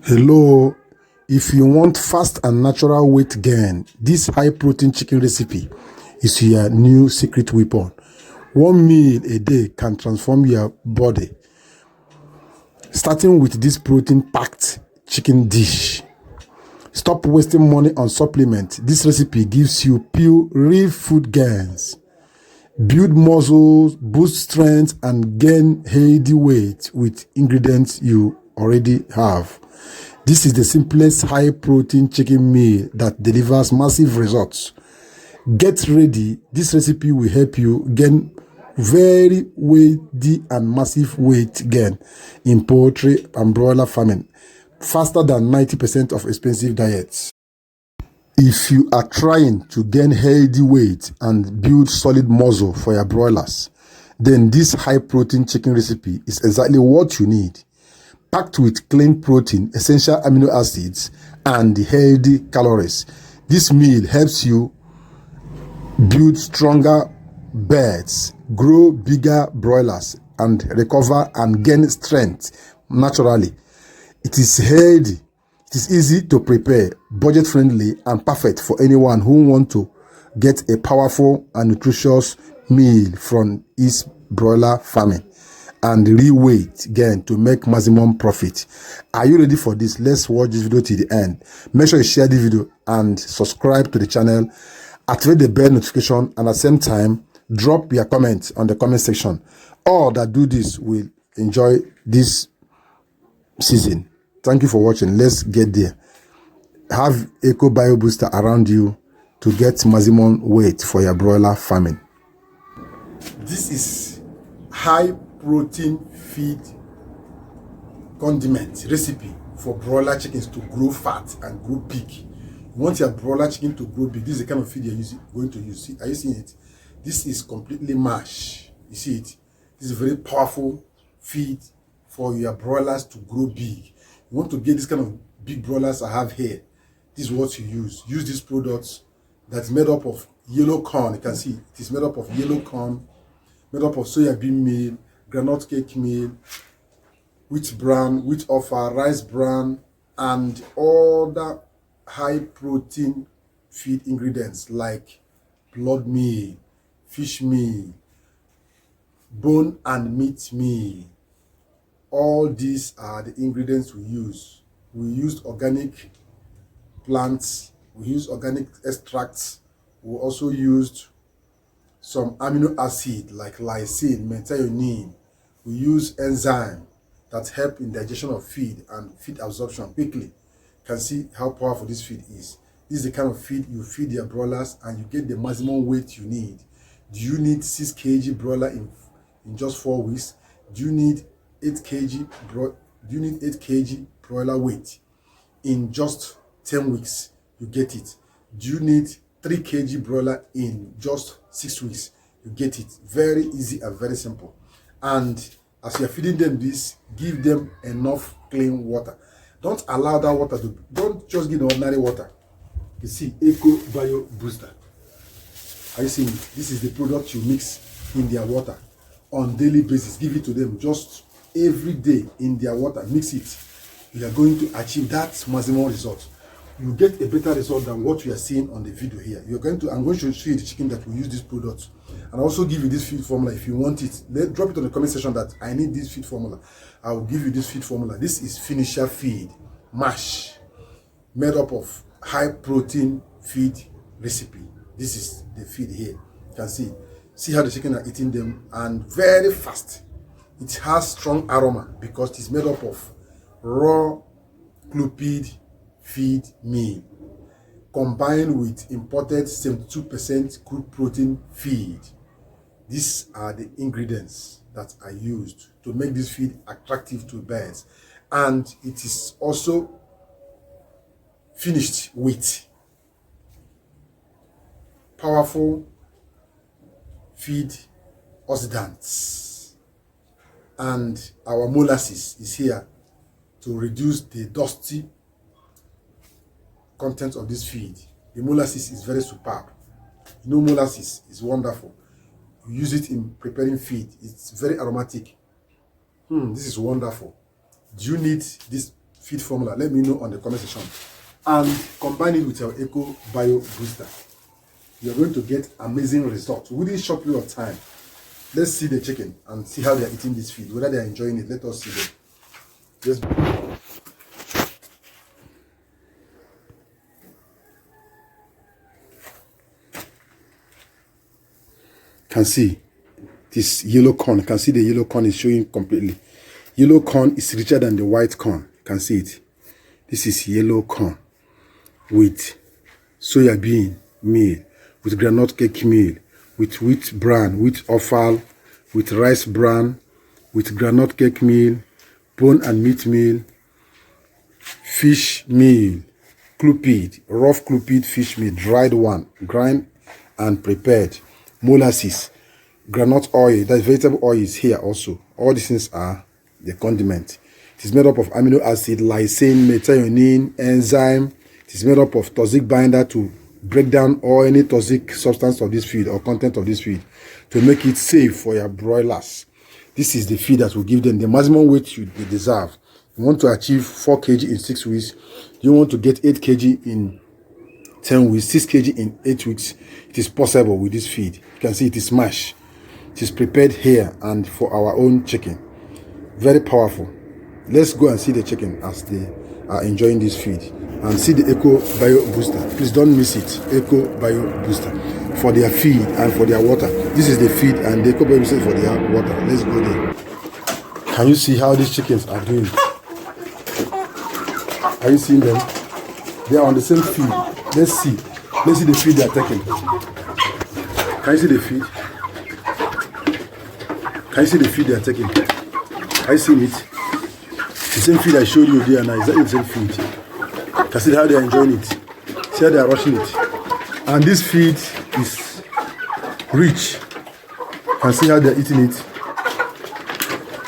Hello, if you want fast and natural weight gain, this high protein chicken recipe is your new secret weapon. One meal a day can transform your body. Starting with this protein packed chicken dish. Stop wasting money on supplements. This recipe gives you pure real food gains. Build muscles, boost strength, and gain healthy weight with ingredients you already have. This is the simplest high-protein chicken meal that delivers massive results. Get ready. This recipe will help you gain very weighty and massive weight gain in poultry and broiler farming, faster than 90% of expensive diets. If you are trying to gain healthy weight and build solid muscle for your broilers, then this high-protein chicken recipe is exactly what you need. Packed with clean protein, essential amino acids, and healthy calories, this meal helps you build stronger birds, grow bigger broilers, and recover and gain strength naturally. It is healthy, it is easy to prepare, budget-friendly, and perfect for anyone who wants to get a powerful and nutritious meal from his broiler farming and real weight gain to make maximum profit. Are you ready for this? Let's watch this video till the end. Make sure you share the video and subscribe to the channel. Activate the bell notification, and at the same time, drop your comment on the comment section. All that do this will enjoy this season. Thank you for watching. Let's get there. Have Eco Bio Booster around you to get maximum weight for your broiler farming. This is high protein feed condiment recipe for broiler chickens to grow fat and grow big. You want your broiler chicken to grow big. This is the kind of feed you're going to use. See, are you seeing it? This is completely mash. You see it? This is a very powerful feed for your broilers to grow big. You want to get this kind of big broilers I have here. This is what you use. Use these products that's made up of yellow corn. You can see it is made up of yellow corn, made up of soya bean meal, groundnut cake meal, wheat bran, wheat offer, rice bran, and other high protein feed ingredients like blood meal, fish meal, bone and meat meal. All these are the ingredients we use. We used organic plants, we used organic extracts, we also used some amino acid like lysine, methionine. We use enzyme that help in digestion of feed and feed absorption quickly. You can see how powerful this feed is. This is the kind of feed you feed your broilers and you get the maximum weight you need. Do you need 6 kg broiler in just 4 weeks? Do you need 8 kg broiler weight in just 10 weeks? You get it. Do you need 3 kg broiler in just 6 weeks? You get it. Very easy and very simple. And as you're feeding them this, give them enough clean water. Don't allow that water to, don't just give them ordinary water. You see, Eco Bio Booster. Are you seeing it? This is the product you mix in their water on daily basis. Give it to them just every day in their water. Mix it. You are going to achieve that maximum result. You get a better result than what you are seeing on the video here. I'm going to show you the chicken that will use this product, and also give you this feed formula if you want it. Drop it on the comment section that I need this feed formula. I will give you this feed formula. This is finisher feed mash, made up of high protein feed recipe. This is the feed here. You can see how the chicken are eating them, and very fast. It has strong aroma because it's made up of raw clumped feed meal combined with imported 72% crude protein feed. These are the ingredients that are used to make this feed attractive to birds, and it is also finished with powerful feed oxidants, and our molasses is here to reduce the dusty content of this feed. The molasses is very superb. You know, molasses is wonderful. You use it in preparing feed. It's very aromatic. This is wonderful. Do you need this feed formula? Let me know on the comment section. And combine it with your Eco Bio Booster. You're going to get amazing results within a short period of time. Let's see the chicken and see how they are eating this feed, whether they are enjoying it. Let us see them. Yes. Can see this yellow corn. Can see the yellow corn is showing completely. Yellow corn is richer than the white corn. Can see it. This is yellow corn with soya bean meal, with groundnut cake meal, with wheat bran, wheat offal, with rice bran, with groundnut cake meal, bone and meat meal, fish meal, clupid, rough clupid fish meal, dried one, grind and prepared, molasses, groundnut oil, that vegetable oil is here also. All these things are the condiment. It is made up of amino acid, lysine, methionine, enzyme. It is made up of toxic binder to break down all any toxic substance of this feed or content of this feed to make it safe for your broilers. This is the feed that will give them the maximum weight they deserve. You want to achieve 4 kg in 6 weeks. You want to get 8 kg in 10 weeks, 6 kg in 8 weeks. It is possible with this feed. You can see it is mashed. It is prepared here and for our own chicken. Very powerful. Let's go and see the chicken as they are enjoying this feed and see the Eco Bio Booster. Please don't miss it. Eco Bio Booster for their feed and for their water. This is the feed and the Eco Bio Booster for their water. Let's go there. Can you see how these chickens are doing? Are you seeing them? They are on the same feed. Let's see. Let's see the feed they are taking. Can you see the feed? Can you see the feed they are taking? Are you seeing it? The same feed I showed you there now, is that the same feed? Can see how they are enjoying it. See how they are rushing it. And this feed is rich. Can see how they are eating it.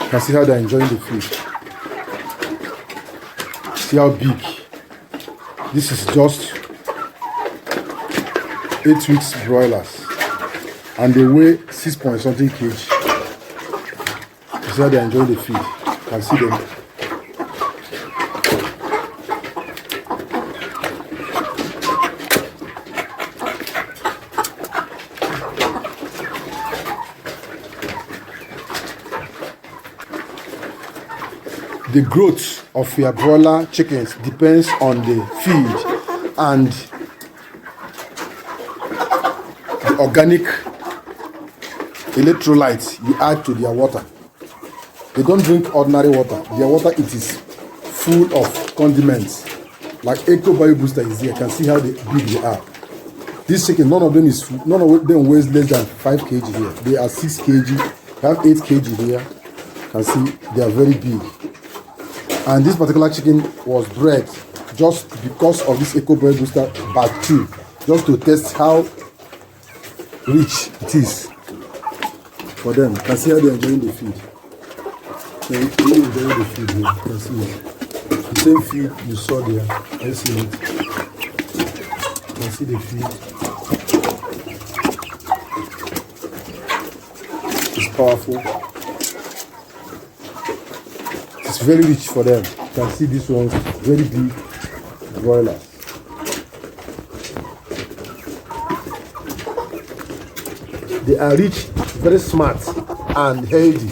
Can see how they are enjoying the feed. See how big. This is just 8 weeks broilers. And they weigh 6 point something kg. See how they are enjoying the feed. Can see them. The growth of your broiler chickens depends on the feed and the organic electrolytes you add to their water. They don't drink ordinary water. Their water, it is full of condiments. Like Eco Bio Booster is here. You can see how big they are. These chickens, none of them weighs less than 5 kg here. They are 6 kg. They have 8 kg here. You can see they are very big. And this particular chicken was bred just because of this Eco Bio Booster batch 2, just to test how rich it is for them. You can see how they are enjoying the feed. They are really enjoying the feed here. You can see it. The same feed you saw there. I see it. You can see the feed. It's powerful. It's very rich for them. You can see this one, very big broilers. They are rich, very smart and healthy.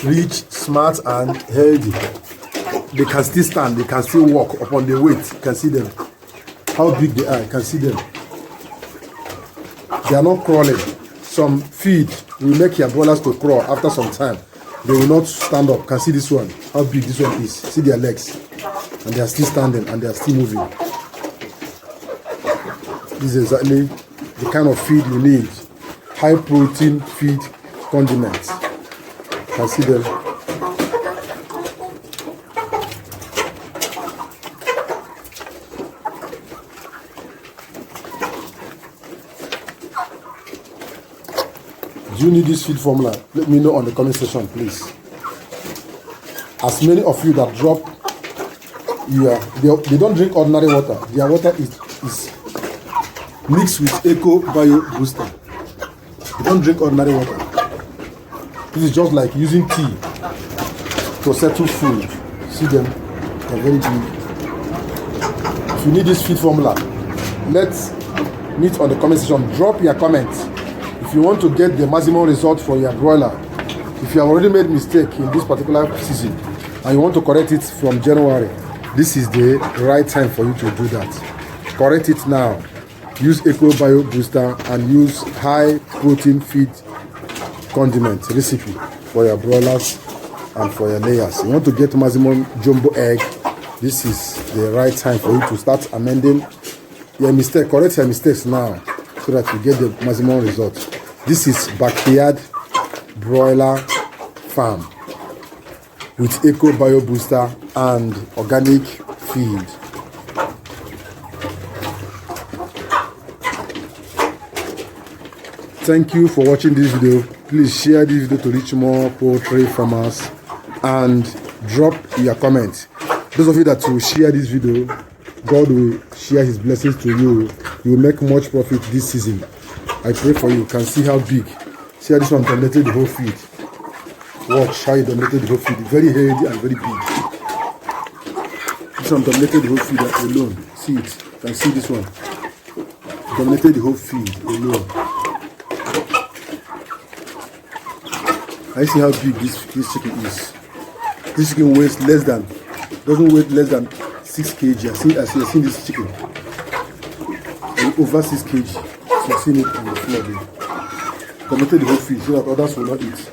Rich, smart and healthy. They can still stand, they can still walk upon the weight. You can see them. How big they are, you can see them. They are not crawling. Some feed will make your broilers to crawl after some time. They will not stand up. Can see this one, how big this one is. See their legs, and they are still standing and they are still moving. This is exactly the kind of feed you need. High protein feed condiments. Can see them. Do you need this feed formula? Let me know on the comment section, please. As many of you that drop, they don't drink ordinary water. Their water is mixed with Eco Bio Booster. They don't drink ordinary water. This is just like using tea to settle food. See them. They're very big. If you need this feed formula, let's meet on the comment section. Drop your comments if you want to get the maximum result for your broiler. If you have already made mistake in this particular season and you want to correct it from January, this is the right time for you to do that. Correct it now. Use Eco Bio Booster and use high protein feed condiment recipe for your broilers and for your layers. You want to get maximum jumbo egg, this is the right time for you to start amending your mistake. Correct your mistakes now so that you get the maximum result. This is backyard broiler farm with Eco Bio Booster and organic feed. Thank you for watching this video. Please share this video to reach more poultry farmers and drop your comments. Those of you that will share this video, God will share his blessings to you. You will make much profit this season. I pray for you. You can see how big. See how this one dominated the whole feed. Watch how it dominated the whole feed. Very heavy and very big. This one dominated the whole feed alone. See it. You can see this one. Dominated the whole feed alone. I see how big this chicken is. This chicken weighs doesn't weigh less than 6 kg. I see this chicken. Over 6 kg. So I've seen it on the floor there. Dominated the whole feed so that others will not eat.